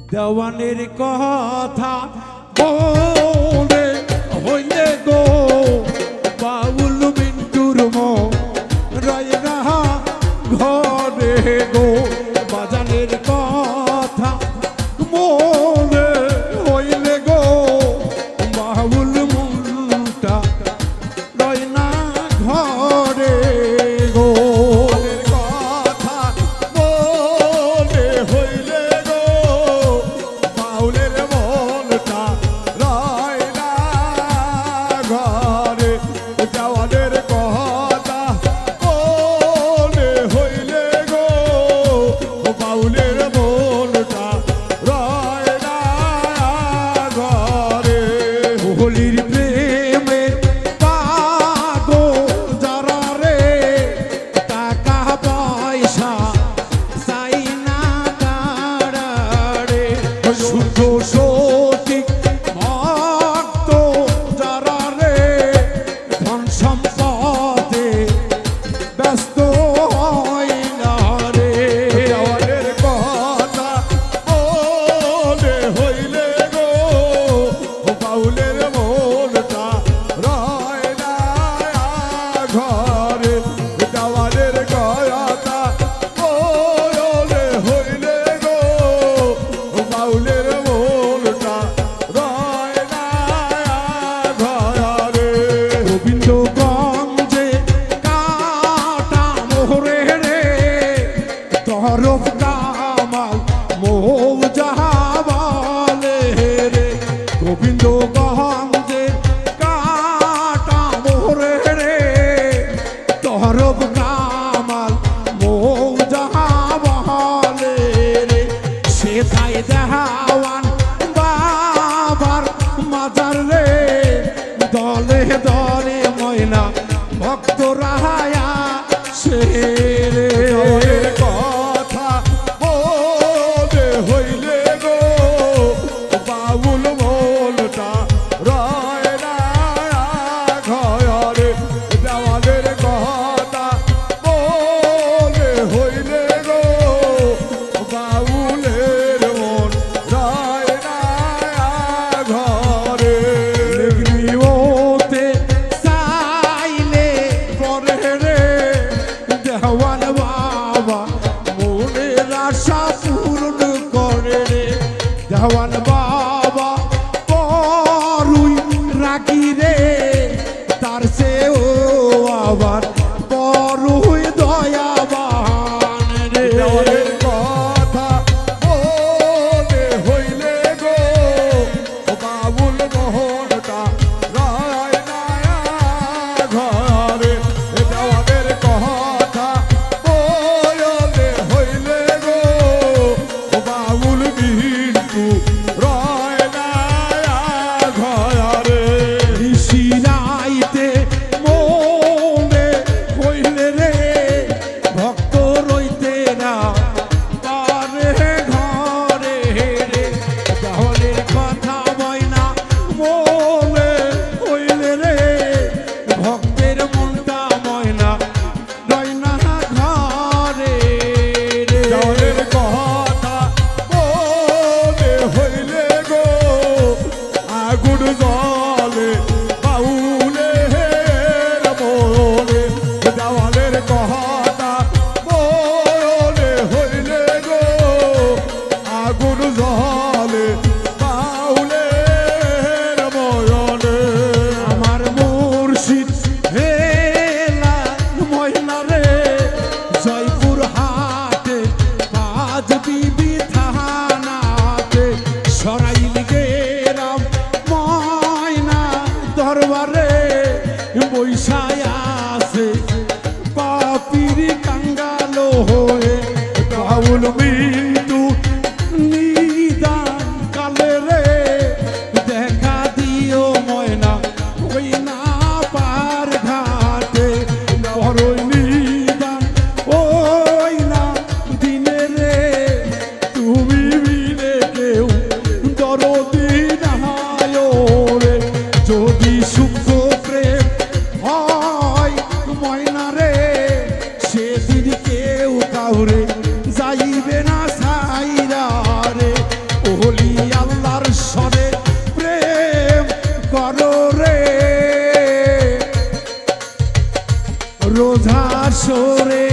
দেওয়ানের কথা বলে হইলে গো বাউল মিন্টুর রয় না ঘরে গো বাজানের কথা মনে হইলে গো বাউল মুন্টা রয় না ঘরে গো কথা মনে হইলে গো বাউলের মনটা রয় না ঘরে দেওয়ানের কথা মনে হইলে গো বাউলের মনটা রয় না ঘরে হোলির প্রেমের পাগো যারা রে টাকা পয়সা চাই না তারা রে শুদ্ধ সঠিক ভক্ত যারা রে ধন সম্পদে ব্যস্ত হয় না রে দেওয়ানের কথা মনে হইলে গো বাউলের মনটা রয় না ঘরে দেওয়ানের কথা মনে হইলে গো বাউলের মনটা রয় না ঘরে গোবিন্দগঞ্জে কাটা মোহরে রে তরফ কামাল মৌজাহাবালে রে গোবিন্দগঞ্জে কাটা মোহরে রে তরফ কামাল মৌজাহাবালে রে সেথায় দেওয়ান বাবার মাজার রে দলে দলে ময়না ভক্ত রাহায়া সে রে দেওয়ানের কথা মনে হইলে গো বাউল মনটা রয় না ঘরে দেওয়ানের কথা মনে হইলে গো বাউলের মন রয় না ঘরে নিগরিওতে চাইলে পরে রে দেওয়ান বাবা মনের আশা পূরণ করে রে দেওয়ান বাবা বড়ই রাগি রে তার চেয়েও আবার বড়ই দয়াবান রে দেওয়ানের কথা মনে হইলে গো বাবুল মোহনটা রয় না ঘরে দেওয়ানের কথা মনে হইলে গো বাবুল বিন্দু রয় না ঘরে নিশিরাইতে মনে হইলে রে ভক্ত রইতে না পারে ঘরে রে দেওয়ানের কথা ময়না মনে হইলে রে ভক্তের মনটা ময়না রয় না ঘরে রে দেওয়ানের কথা মনে হইলে গো আগুন জলে বাউলের মনে দেওয়ানের কথা মনে হইলে গো আগুন জলে বাউলের মনে আমার মুর্শিদ হেলা ময়না রে জয়পুর হাটে আজ বিবি থানাতে সরাইল গেরাম ময়না দরবারে বৈশায় আছে পাপির কাঙ্গালো হয়ে বাউল মিন্টু নিদান ওলি আল্লাহর সনে প্রেম করো রে রোজা সরে